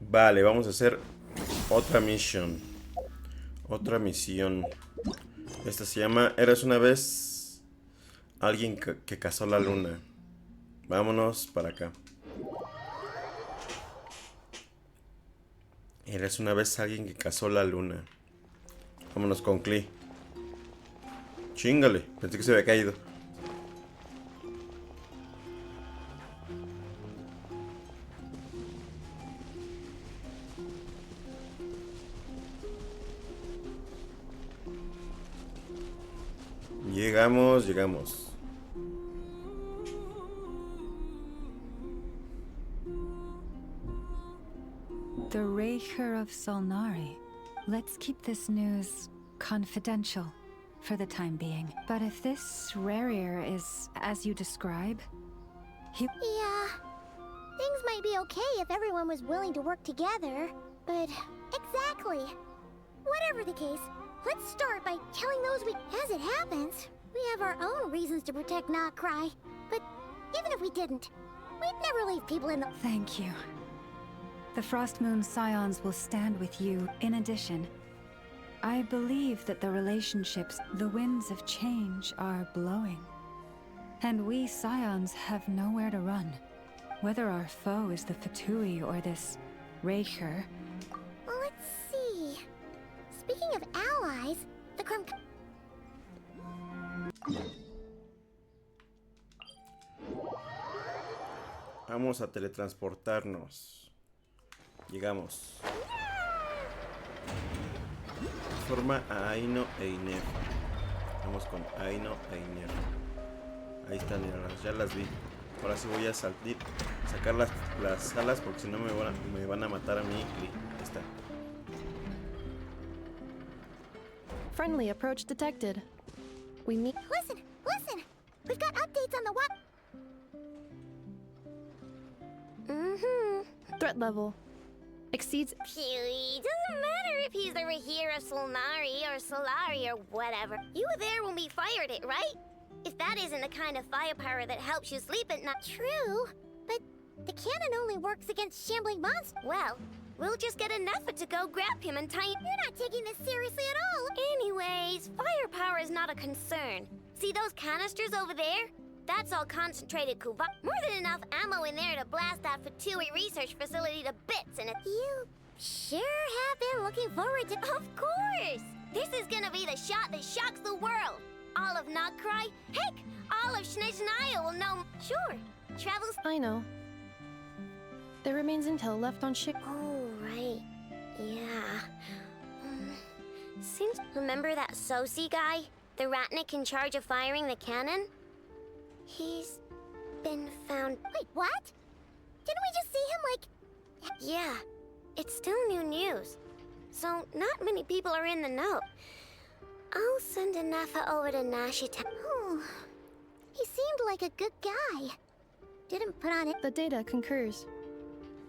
Vale, vamos a hacer otra misión. Otra misión. Esta se llama Eres una vez alguien que cazó la luna. Vámonos para acá. Eres una vez alguien que cazó la luna. Vámonos con Clee. Chingale, pensé que se había caído. Llegamos, llegamos. The Raker of Solnari. Let's keep this news confidential for the time being. But if this Rarier is as you describe, he... Yeah. Things might be okay if everyone was willing to work together, but... Exactly. Whatever the case, let's start by telling those we... As it happens, we have our own reasons to protect Notcry. But even if we didn't, we'd never leave people in the... Thank you. The Frostmoon Scions will stand with you. In addition, I believe that the relationships, the winds of change are blowing. And we Scions have nowhere to run. Whether our foe is the Fatui or this Raker. Let's see. Speaking of allies, the Vamos a teletransportarnos. Llegamos. Forma a Aino e Inefa. Vamos con Aino e Inefa. Ahí están, ya las vi. Ahora sí voy a sacar las alas porque si no me van a matar a mí. Ahí está. Friendly approach detected. We meet. Listen! We've got updates on the what? Threat level exceeds. Phew, doesn't matter if he's the Rahira Solnari or Solari or whatever. You were there when we fired it, right? If that isn't the kind of firepower that helps you sleep at night. True, but the cannon only works against shambling monsters. Well, we'll just get enough to go grab him and tie him. You're not taking this seriously at all. Anyways, firepower is not a concern. See those canisters over there? That's all concentrated kuva. More than enough ammo in there to blast that Fatui research facility to bits and You sure have been looking forward to... Of course! This is gonna be the shot that shocks the world. All of Notcry, heck, all of Snezhnaya will know. Sure, travels... I know. There remains intel left on ship. Oh, right. Yeah. Seems... Remember that Sosi guy? The Ratnik in charge of firing the cannon? He's been found... Wait, what? Didn't we just see him, like... Yeah, it's still new news. So, not many people are in the know. I'll send Anafa over to Nashita. Oh, he seemed like a good guy. Didn't put on it... The data concurs.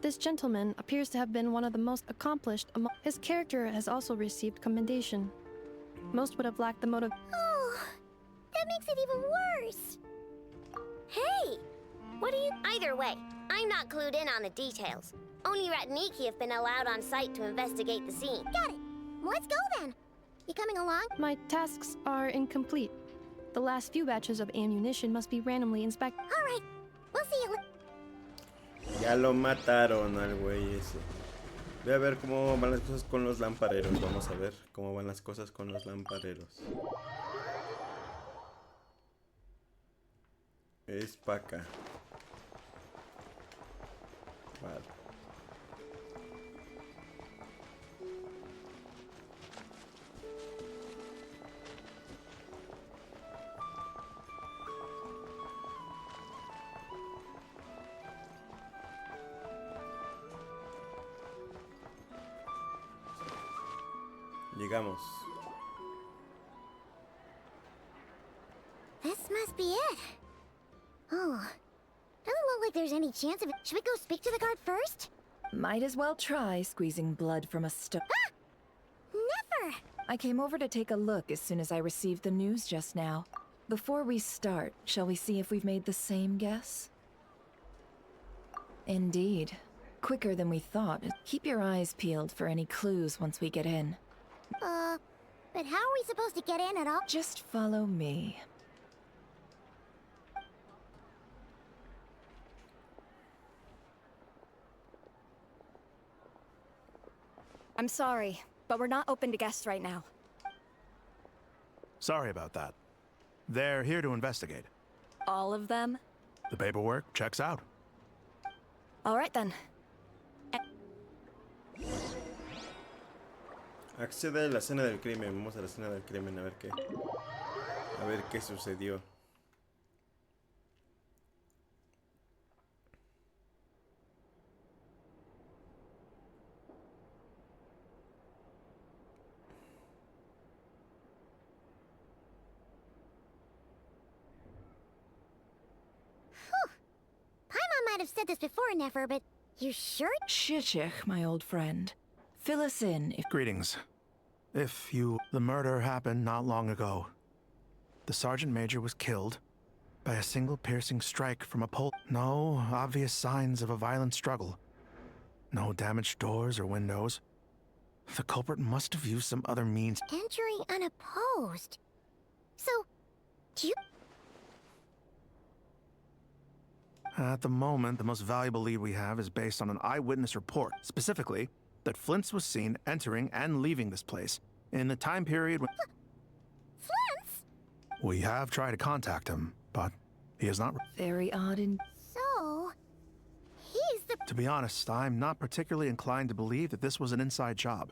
This gentleman appears to have been one of the most accomplished among... His character has also received commendation. Most would have lacked the motive... Oh, that makes it even worse. Hey! What do you... Either way, I'm not clued in on the details. Only Ratniki have been allowed on site to investigate the scene. Got it. Let's go then. You coming along? My tasks are incomplete. The last few batches of ammunition must be randomly inspected. All right. We'll see you. Ya lo mataron al güey ese. Voy a ver cómo van las cosas con los lampareros. Vamos a ver cómo van las cosas con los lampareros. Es pa' acá. Vale. Llegamos. This must be it. Oh, doesn't look like there's any chance of it. Should we go speak to the guard first? Might as well try squeezing blood from a stone. Ah! Never! I came over to take a look as soon as I received the news just now. Before we start, shall we see if we've made the same guess? Indeed. quicker than we thought. Keep your eyes peeled for any clues once we get in. But how are we supposed to get in at all? Just follow me. I'm sorry, but we're not open to guests right now. Sorry about that. They're here to investigate. All of them? The paperwork checks out. All right then. Accede a la escena del crimen. Vamos a la escena del crimen a ver qué. A ver qué sucedió. Paimon might have said this before, Nefer, but you sure? Shishich, my old friend. Fill us in if... Greetings. The murder happened not long ago. The Sergeant Major was killed by a single piercing strike from a pole. No obvious signs of a violent struggle. No damaged doors or windows. The culprit must have used some other means. Entering unopposed. So, do you... At the moment, the most valuable lead we have is based on an eyewitness report, specifically that Flint's was seen entering and leaving this place in the time period when... Flint's? We have tried to contact him, but he has not... Very odd in... So, he's the... To be honest, I'm not particularly inclined to believe that this was an inside job.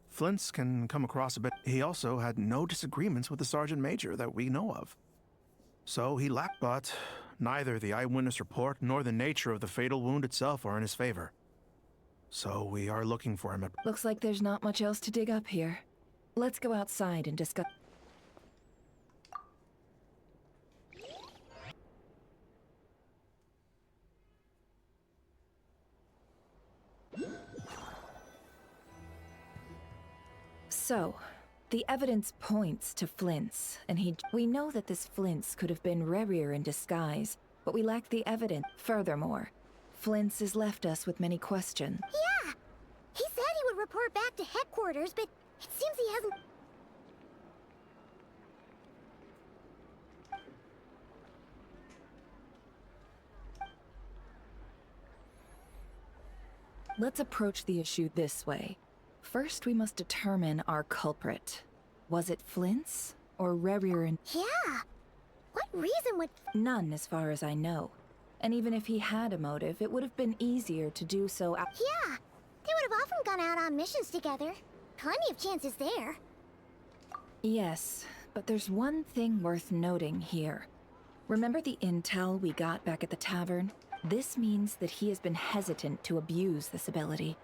Flint's can come across a bit... He also had no disagreements with the Sergeant Major that we know of. So he lacked... But neither the eyewitness report nor the nature of the fatal wound itself are in his favor. So we are looking for him at... Looks like there's not much else to dig up here. Let's go outside and discuss... So, the evidence points to Flint's, and we know that this Flint's could have been Rerir in disguise, but we lack the evidence. Furthermore, Flint's has left us with many questions. Yeah! He said he would report back to headquarters, but it seems he hasn't... Let's approach the issue this way. First, we must determine our culprit. Was it Flint's or Rerir in... Yeah! What reason would... None, as far as I know. And even if he had a motive, it would have been easier to do so... Yeah! They would have often gone out on missions together. Plenty of chances there. Yes, but there's one thing worth noting here. Remember the intel we got back at the tavern? This means that he has been hesitant to abuse this ability,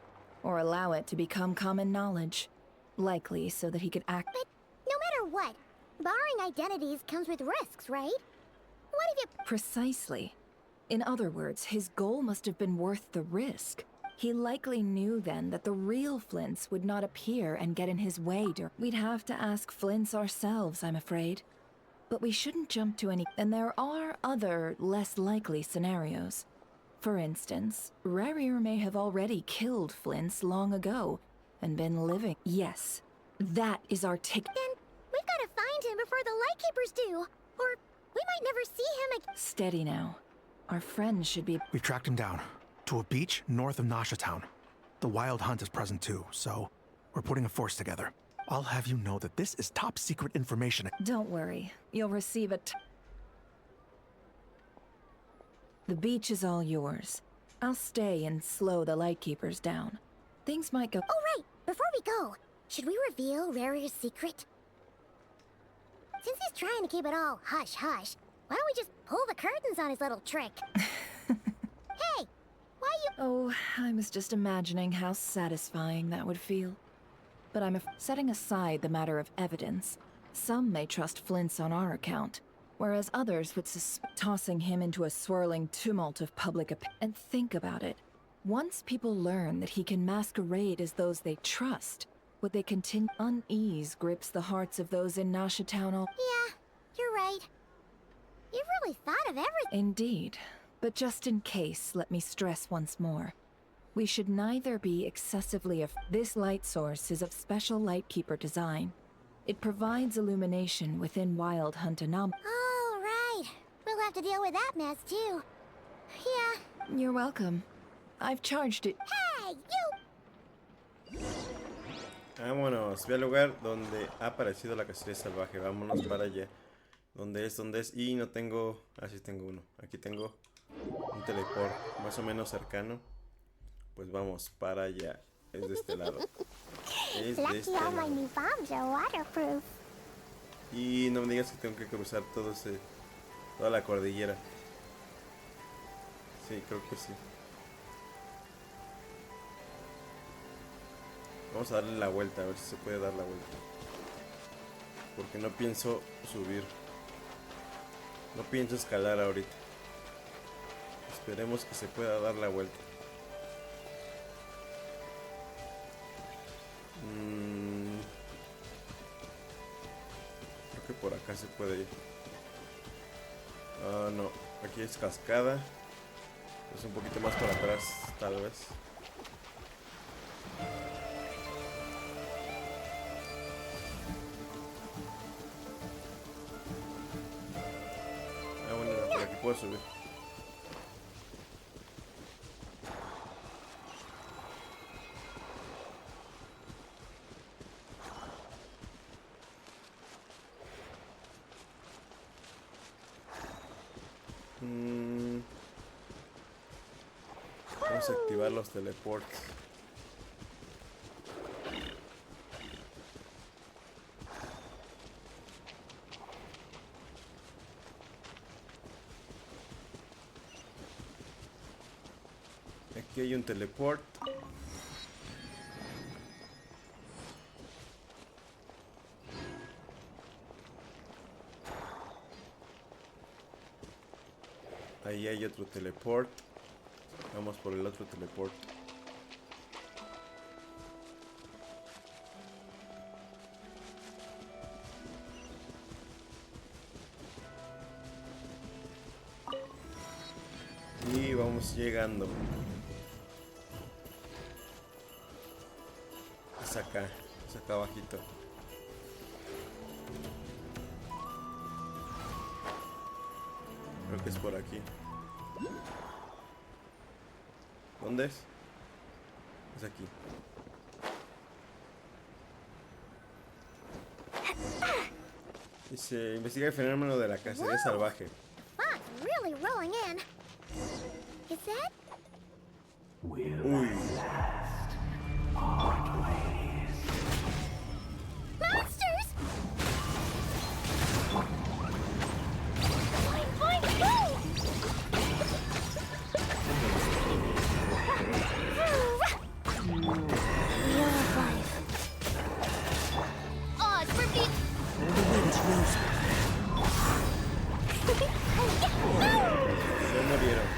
or allow it to become common knowledge. Likely so that he could act... But no matter what, borrowing identities comes with risks, right? What if you... Precisely. In other words, his goal must have been worth the risk. He likely knew then that the real Flint's would not appear and get in his way. We'd have to ask Flint's ourselves, I'm afraid. But we shouldn't jump to any... And there are other, less likely scenarios. For instance, Rerir may have already killed Flint's long ago, and been living... Yes, that is our ticket. Then we've got to find him before the Lightkeepers do, or we might never see him again. Steady now. Our friends should be... We've tracked him down to a beach north of Nasha Town. The Wild Hunt is present too, so we're putting a force together. I'll have you know that this is top secret information. Don't worry. You'll receive it. The beach is all yours. I'll stay and slow the Lightkeepers down. Things might go... Oh, right! Before we go, should we reveal Rarir's secret? Since he's trying to keep it all hush-hush, why don't we just pull the curtains on his little trick? Hey! Why you... Oh, I was just imagining how satisfying that would feel. But setting aside the matter of evidence, some may trust Flint's on our account, whereas others would tossing him into a swirling tumult of public opinion. And think about it. Once people learn that he can masquerade as those they trust, would they continue? Unease grips the hearts of those in Nasha Town all... Yeah, you're right. You've really thought of everything. Indeed. But just in case, let me stress once more. We should neither be excessively This light source is of special Lightkeeper design. It provides illumination within wild hunt anomalies. Oh, right. We'll have to deal with that mess, too. Yeah. You're welcome. I've charged it. Hey, you! Vámonos. Ve al lugar donde ha aparecido la cacería salvaje. Vámonos para allá. ¿Dónde es? ¿Dónde es? Y no tengo... Ah, sí tengo uno. Aquí tengo un teleport más o menos cercano. Pues vamos para allá. Es de este lado. Es de Lucky este all my lado. new bombs are waterproof. Y no me digas que tengo que cruzar toda la cordillera. Sí, creo que sí. Vamos a darle la vuelta, a ver si se puede dar la vuelta. Porque no pienso subir. No pienso escalar ahorita. Esperemos que se pueda dar la vuelta. Creo que por acá se puede ir. Ah, no. Aquí es cascada. Es un poquito más para atrás, tal vez. Ah, bueno, no, por aquí puedo subir. Vamos a activar los teleports. Aquí hay un teleport. Ahí hay otro teleport. Vamos por el otro teleport. Y vamos llegando. Es acá abajito. Creo que es por aquí. ¿Dónde es? Es aquí. Dice, investiga el fenómeno de la cacería salvaje. Fog's really rolling in. Is that? Uy. Monsters! Boing, boing, boom! Wheel of life. Odds for me. Se murieron.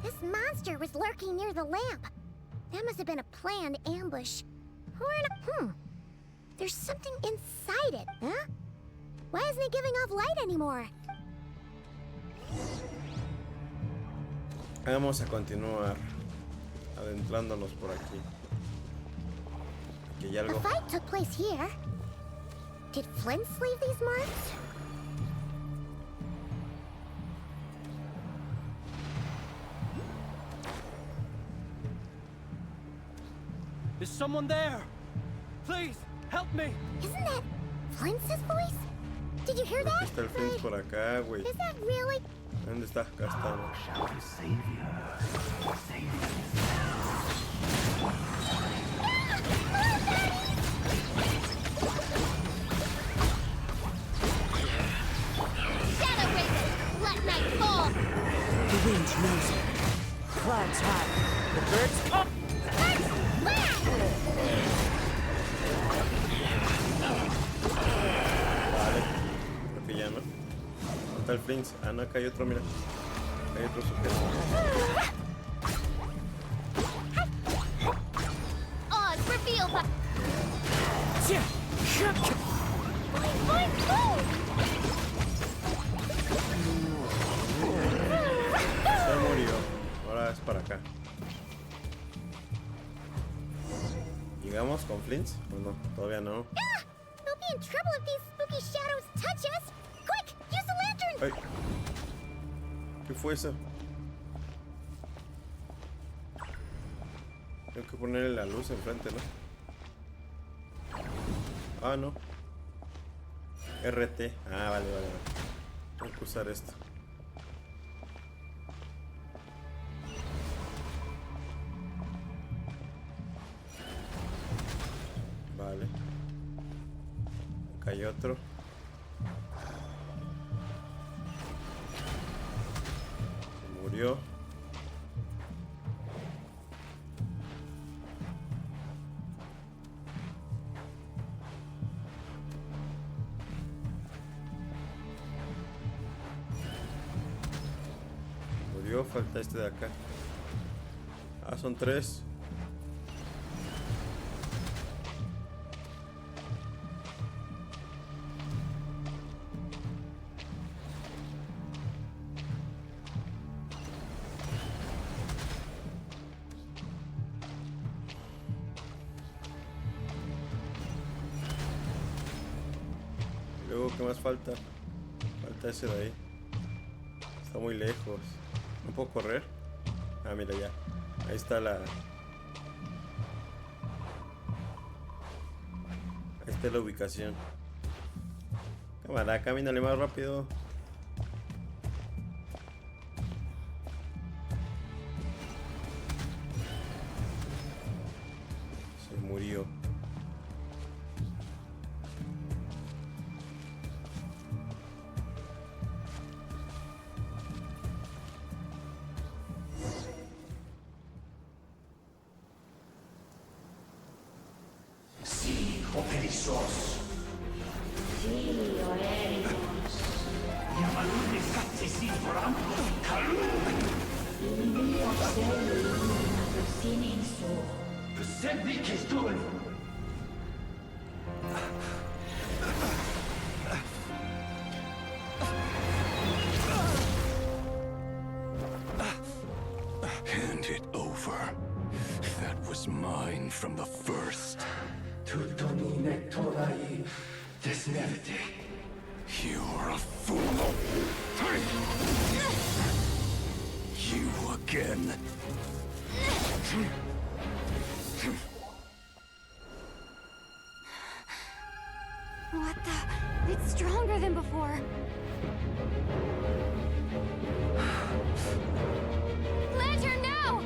This monster was lurking near the lamp. That must have been a planned ambush. There's something inside it, huh? Why isn't it giving off light anymore? Vamos a continuar adentrándonos por aquí. Aquí hay The algo. fight took place here. Did Flint leave these marks? Is someone there? Please, help me! Isn't that Flint's voice? Did you hear Aquí that? está el Flint por acá, güey. Is that really? ¿Dónde está? Acá está, güey. Shadow Raven, let night fall. The wind knows it. Clouds high. The birds come. Vale. Creo que ya no. ¿Dónde está el Flint? Ah, no, acá hay otro, mira. Acá hay otro sujeto. Odds reveal by... Boing, boing, boom! para acá. ¿Llegamos con Flints? ¿O no? Todavía no. Ah! We'll be in trouble if these spooky shadows touch us! Quick! Use the lantern! ¡Ay! ¿Qué fue eso? Tengo que ponerle la luz enfrente, ¿no? Ah, no. RT. Ah, vale. Tengo que usar esto. Vale. Acá hay otro. Se murió. Falta este de acá. Ah, son 3. Y luego, ¿qué más falta? Falta ese de ahí. Está muy lejos. ¿No puedo correr? Ah, mira ya. Ahí está la... Ahí está la ubicación. Cámara, camínale más rápido. Se murió. Hand it over. That was mine from the first. You're a fool. You again. What the? It's stronger than before. Lantern now!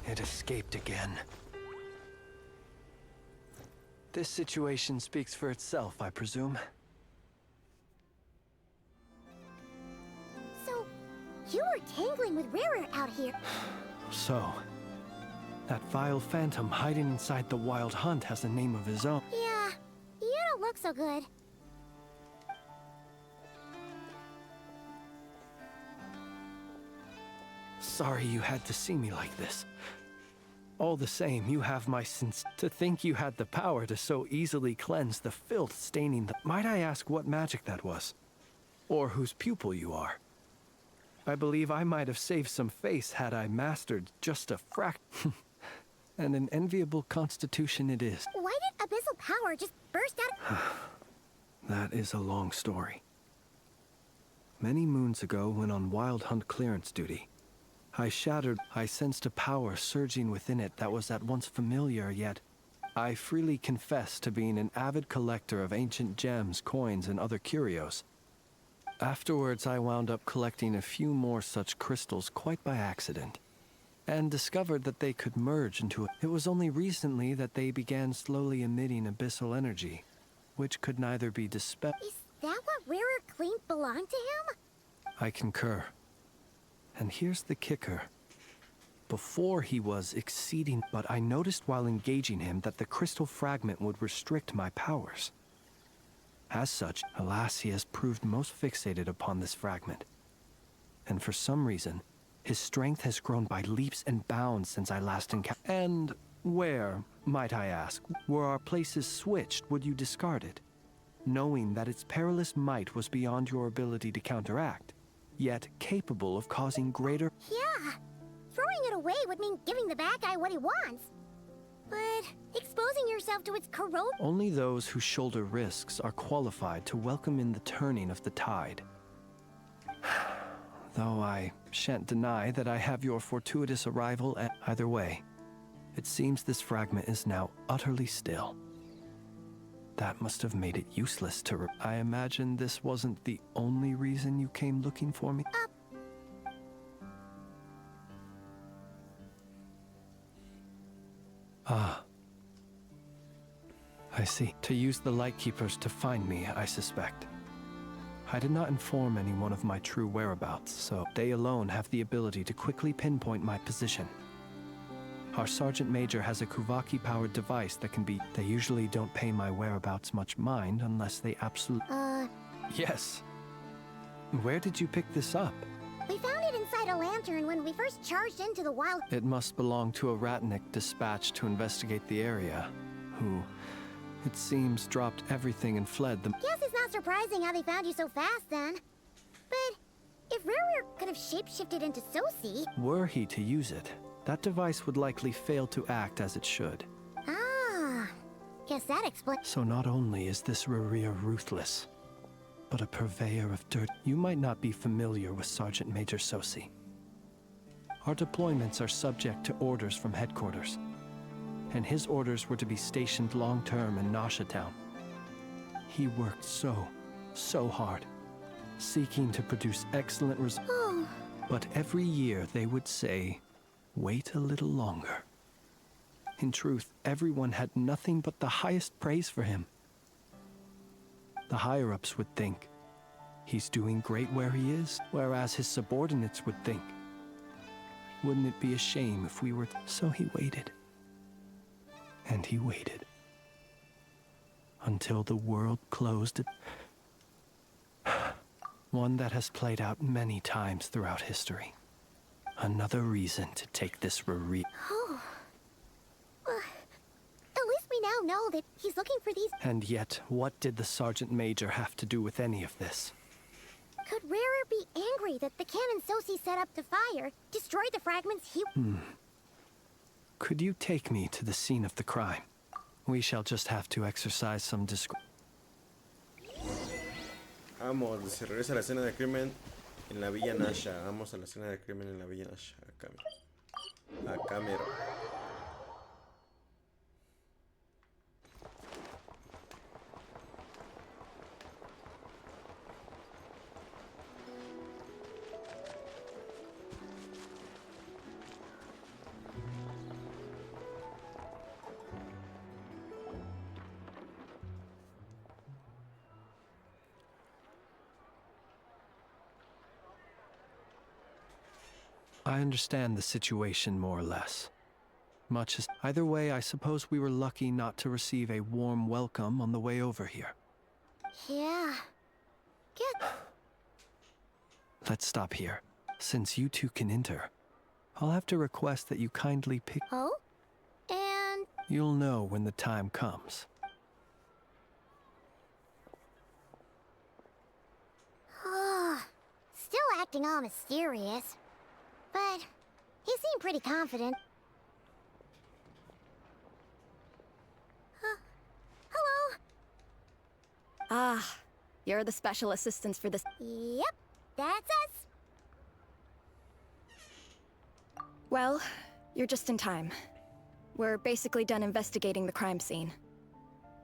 It escaped again. This situation speaks for itself, I presume. So, you were tangling with Rarer out here. So, that vile phantom hiding inside the Wild Hunt has a name of his own. Yeah, you don't look so good. Sorry you had to see me like this. All the same, you have my sins. To think you had the power to so easily cleanse the filth staining the... Might I ask what magic that was? Or whose pupil you are? I believe I might have saved some face had I mastered just a and an enviable constitution it is. Why did abyssal power just burst out? That is a long story. Many moons ago, when on Wild Hunt clearance duty, I sensed a power surging within it that was at once familiar, yet I freely confess to being an avid collector of ancient gems, coins, and other curios. Afterwards, I wound up collecting a few more such crystals quite by accident. and discovered that they could merge into it. It was only recently that they began slowly emitting abyssal energy, which could neither be dispelled. Is that what Rarer claimed belonged to him? I concur. And here's the kicker. Before he was exceeding, but I noticed while engaging him that the crystal fragment would restrict my powers. As such, alas, he has proved most fixated upon this fragment. And for some reason, his strength has grown by leaps and bounds since I last encountered. And where, might I ask, were our places switched, would you discard it? Knowing that its perilous might was beyond your ability to counteract, yet capable of causing greater... Yeah. Throwing it away would mean giving the bad guy what he wants. But exposing yourself to its corrode... Only those who shoulder risks are qualified to welcome in the turning of the tide. Though I shan't deny that I have your fortuitous arrival at... Either way, it seems this fragment is now utterly still. That must have made it useless to... I imagine this wasn't the only reason you came looking for me? Ah. I see. To use the Lightkeepers to find me, I suspect. I did not inform anyone of my true whereabouts, so they alone have the ability to quickly pinpoint my position. Our Sergeant Major has a Kuvaki-powered device that can be... They usually don't pay my whereabouts much mind unless they absolutely... Yes. Where did you pick this up? We found it inside a lantern when we first charged into the wild... It must belong to a Ratnik dispatched to investigate the area, who, it seems, dropped everything and fled the... Guess it's not surprising how they found you so fast, then. But if Rarer could have shapeshifted into Sosi... Were he to use it, that device would likely fail to act as it should. Ah, guess that explains... So not only is this Rarir ruthless, but a purveyor of dirt. You might not be familiar with Sergeant Major Sosi. Our deployments are subject to orders from headquarters, and his orders were to be stationed long-term in Nasha Town. He worked so hard, seeking to produce excellent results. But every year they would say, wait a little longer. In truth, everyone had nothing but the highest praise for him. The higher-ups would think, he's doing great where he is, whereas his subordinates would think, wouldn't it be a shame if we were... So he waited. And he waited. Until the world closed. One that has played out many times throughout history. Another reason to take this Rarir. Oh. At least we now know that he's looking for these... And yet, what did the Sergeant Major have to do with any of this? Could Rarer be angry that the cannon Sosi set up to fire destroyed the fragments he... Could you take me to the scene of the crime? We shall just have to exercise some discretion. Vamos, se regresa a la escena del crimen en la Villa Nasha. Vamos a la escena del crimen en la Villa Nasha. Acá, acá mero. I understand the situation more or less. Much as... Either way, I suppose we were lucky not to receive a warm welcome on the way over here. Yeah. Let's stop here. Since you two can enter, I'll have to request that you kindly pick... Oh? And... You'll know when the time comes. Still acting all mysterious. But he seemed pretty confident. Hello? Ah, you're the special assistants for this. Yep, that's us. Well, you're just in time. We're basically done investigating the crime scene.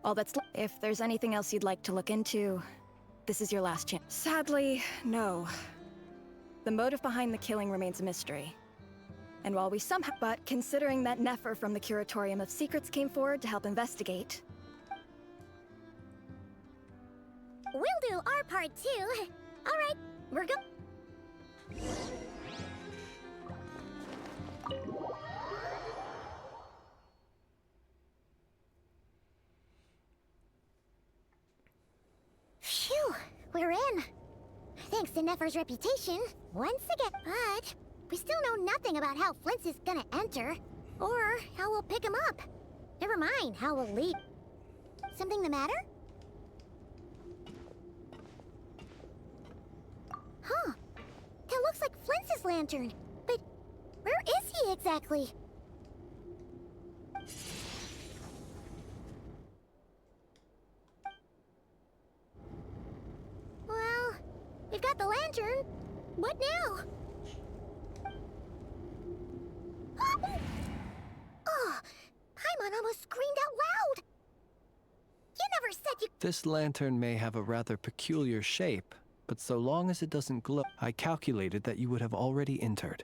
All that's if there's anything else you'd like to look into, this is your last chance. Sadly, no. The motive behind the killing remains a mystery. And while we somehow... But considering that Nefer from the Curatorium of Secrets came forward to help investigate... We'll do our part too. All right, we're go. Phew, we're in. Thanks to Nefer's reputation, once again. But we still know nothing about how Flint's is gonna enter, or how we'll pick him up. Never mind how we'll leave. Something the matter? Huh. That looks like Flint's lantern. But where is he exactly? Well, we've got the lantern. What now? Oh, Paimon almost screamed out loud. You never said you... This lantern may have a rather peculiar shape, but so long as it doesn't glow, I calculated that you would have already entered.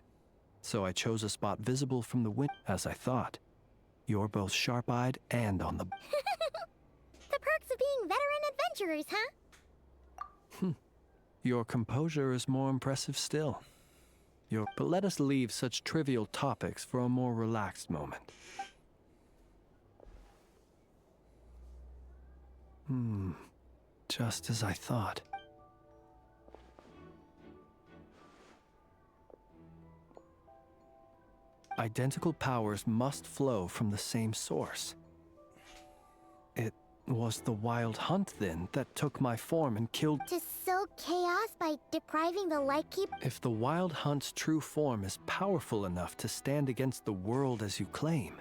So I chose a spot visible from the window, as I thought. You're both sharp-eyed and on the... The perks of being veteran adventurers, huh? Your composure is more impressive still. But let us leave such trivial topics for a more relaxed moment. Just as I thought. Identical powers must flow from the same source. It was the Wild Hunt, then, that took my form and killed... To sow chaos by depriving the Lightkeeper? If the Wild Hunt's true form is powerful enough to stand against the world as you claim,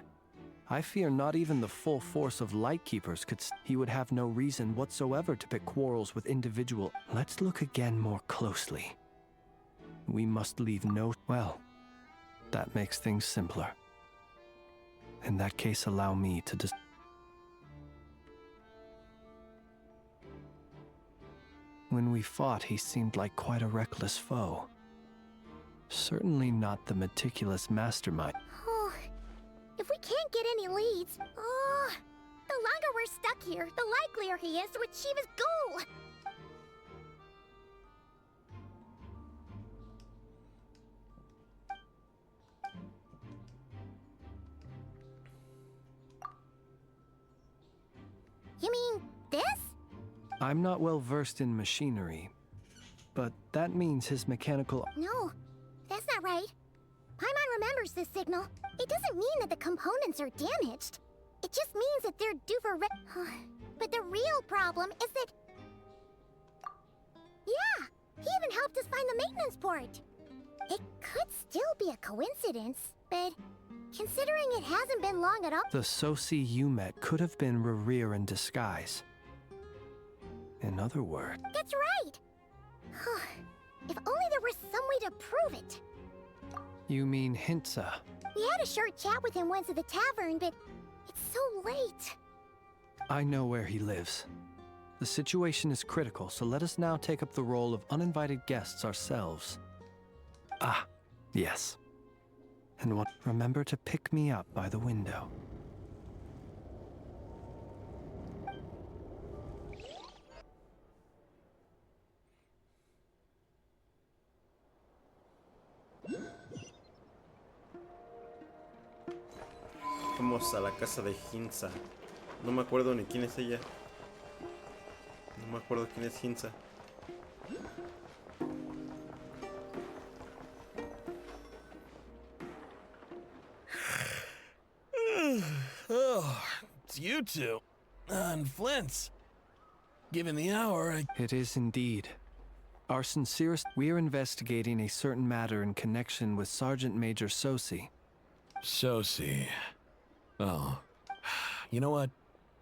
I fear not even the full force of Lightkeepers could... He would have no reason whatsoever to pick quarrels with individual... Let's look again more closely. We must leave no... Well, that makes things simpler. In that case, allow me to When we fought, he seemed like quite a reckless foe. Certainly not the meticulous mastermind. Oh, if we can't get any leads, the longer we're stuck here, the likelier he is to achieve his goal. You mean this? I'm not well versed in machinery, but that means his mechanical... No, that's not right. Paimon remembers this signal. It doesn't mean that the components are damaged. It just means that they're due for But the real problem is that... Yeah, he even helped us find the maintenance port. It could still be a coincidence, but considering it hasn't been long at all... The Sosi you met could have been Rerir in disguise. In other words... That's right! If only there were some way to prove it. You mean Hintsa? We had a short chat with him once at the tavern, but it's so late. I know where he lives. The situation is critical, so let us now take up the role of uninvited guests ourselves. Ah, yes. And what? Remember to pick me up by the window. Vamos a la casa de Hinza. No me acuerdo ni quién es ella. No me acuerdo quién es Hinza. Oh, it's you two. And Flint's. Given the hour, It is indeed. Our sincerest... We're investigating a certain matter in connection with Sergeant Major Sosi. Sosi. Oh. You know what?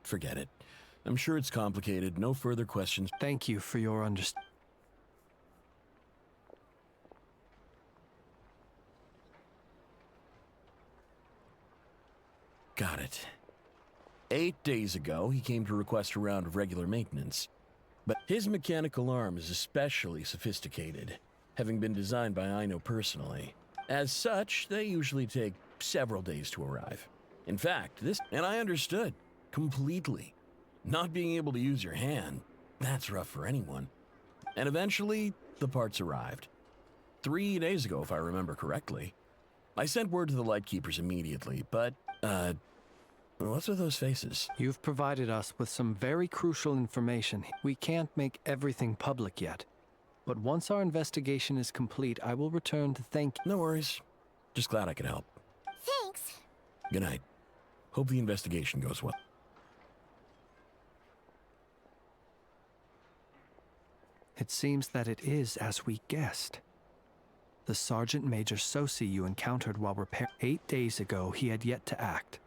Forget it. I'm sure it's complicated. No further questions. Thank you for your understanding. Got it. 8 days ago, he came to request a round of regular maintenance. But his mechanical arm is especially sophisticated, having been designed by Aino personally. As such, they usually take several days to arrive. In fact, and I understood completely. Not being able to use your hand, that's rough for anyone. And eventually, the parts arrived. 3 days ago, if I remember correctly. I sent word to the Lightkeepers immediately, but, what's with those faces? You've provided us with some very crucial information. We can't make everything public yet. But once our investigation is complete, I will return to thank you. No worries. Just glad I could help. Thanks. Good night. Hope the investigation goes well. It seems that it is as we guessed. The Sergeant Major Sosi you encountered while repairing 8 days ago, he had yet to act.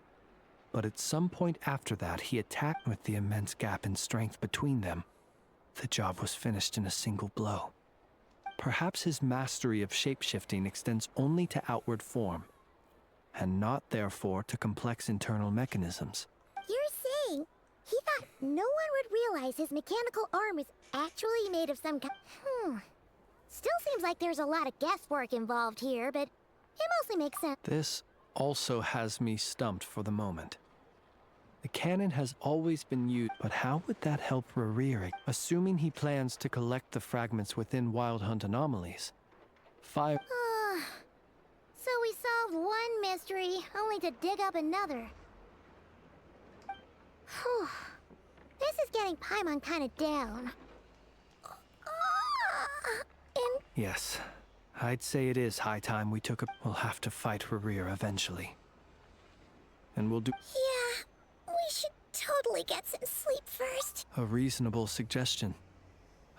But at some point after that, he attacked with the immense gap in strength between them. The job was finished in a single blow. Perhaps his mastery of shapeshifting extends only to outward form, and not therefore to complex internal mechanisms. You're saying he thought no one would realize his mechanical arm is actually made of some kind. Still seems like there's a lot of guesswork involved here, but it mostly makes sense. This also has me stumped for the moment. The cannon has always been used, but how would that help Raririk, assuming he plans to collect the fragments within Wild Hunt anomalies? Fire. So we solved one mystery, only to dig up another. Whew. This is getting Paimon kind of down. Yes, I'd say it is high time we took a... We'll have to fight Rarir eventually. And we'll do... Yeah, we should totally get some sleep first. A reasonable suggestion.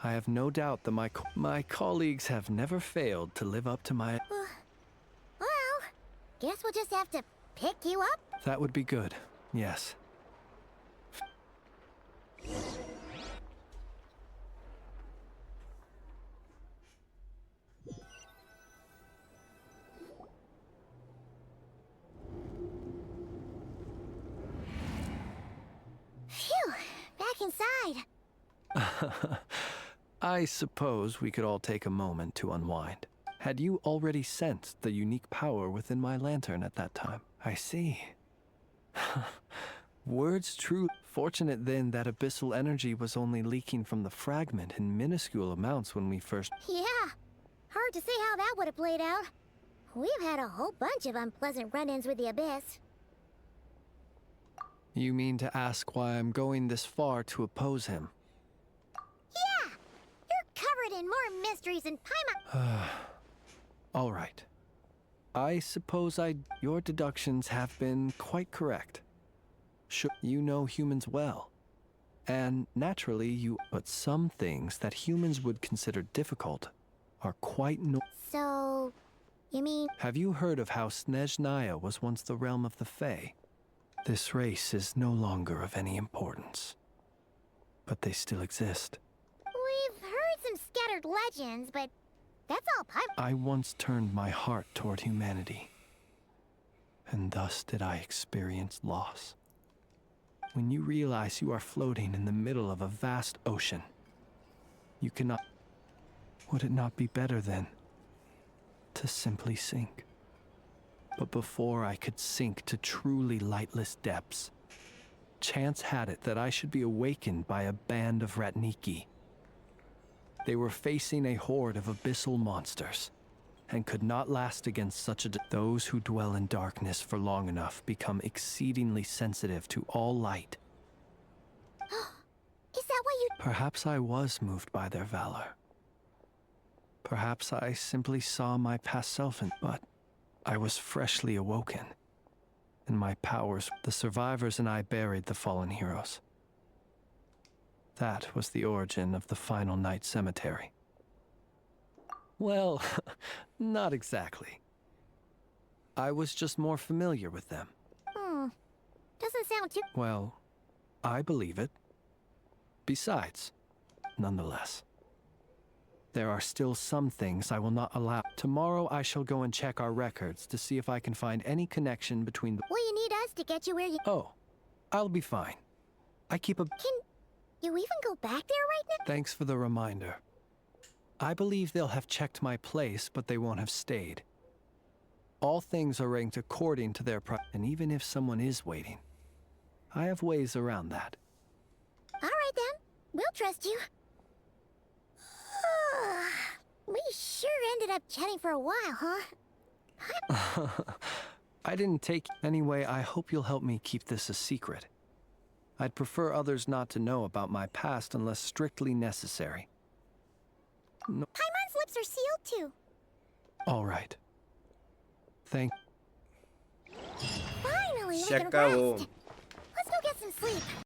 I have no doubt that my colleagues have never failed to live up to my... Well, guess we'll just have to pick you up? That would be good, yes. Phew, back inside. I suppose we could all take a moment to unwind. Had you already sensed the unique power within my lantern at that time? I see. Words true. Fortunate then that abyssal energy was only leaking from the fragment in minuscule amounts when we first... Yeah, hard to say how that would have played out. We've had a whole bunch of unpleasant run-ins with the Abyss. You mean to ask why I'm going this far to oppose him? Yeah! You're covered in more mysteries than Paimon. All right. I suppose your deductions have been quite correct. Sure, you know humans well. And naturally but some things that humans would consider difficult are quite So, you mean... Have you heard of how Snezhnaya was once the realm of the Fae? This race is no longer of any importance. But they still exist. We've heard some scattered legends, but that's all I once turned my heart toward humanity. And thus did I experience loss. When you realize you are floating in the middle of a vast ocean, you cannot... Would it not be better then to simply sink? But before I could sink to truly lightless depths, chance had it that I should be awakened by a band of Ratniki. They were facing a horde of abyssal monsters, and could not last against such a... Those who dwell in darkness for long enough become exceedingly sensitive to all light. Is that why you... Perhaps I was moved by their valor. Perhaps I simply saw my past self but I was freshly awoken, and my powers... The survivors and I buried the fallen heroes. That was the origin of the Final Night Cemetery. Well, not exactly. I was just more familiar with them. Doesn't sound too... Well, I believe it. Besides, nonetheless, there are still some things I will not allow. Tomorrow I shall go and check our records to see if I can find any connection between the... Will you need us to get you where you... Oh, I'll be fine. I keep a... Can you even go back there right now? Thanks for the reminder. I believe they'll have checked my place, but they won't have stayed. All things are ranked according to their and even if someone is waiting, I have ways around that. All right then, we'll trust you. We sure ended up chatting for a while, huh? I didn't take anyway. I hope you'll help me keep this a secret. I'd prefer others not to know about my past unless strictly necessary. No. Paimon's lips are sealed too. All right. Thank. Finally, we Se can acabó. rest. Let's go get some sleep.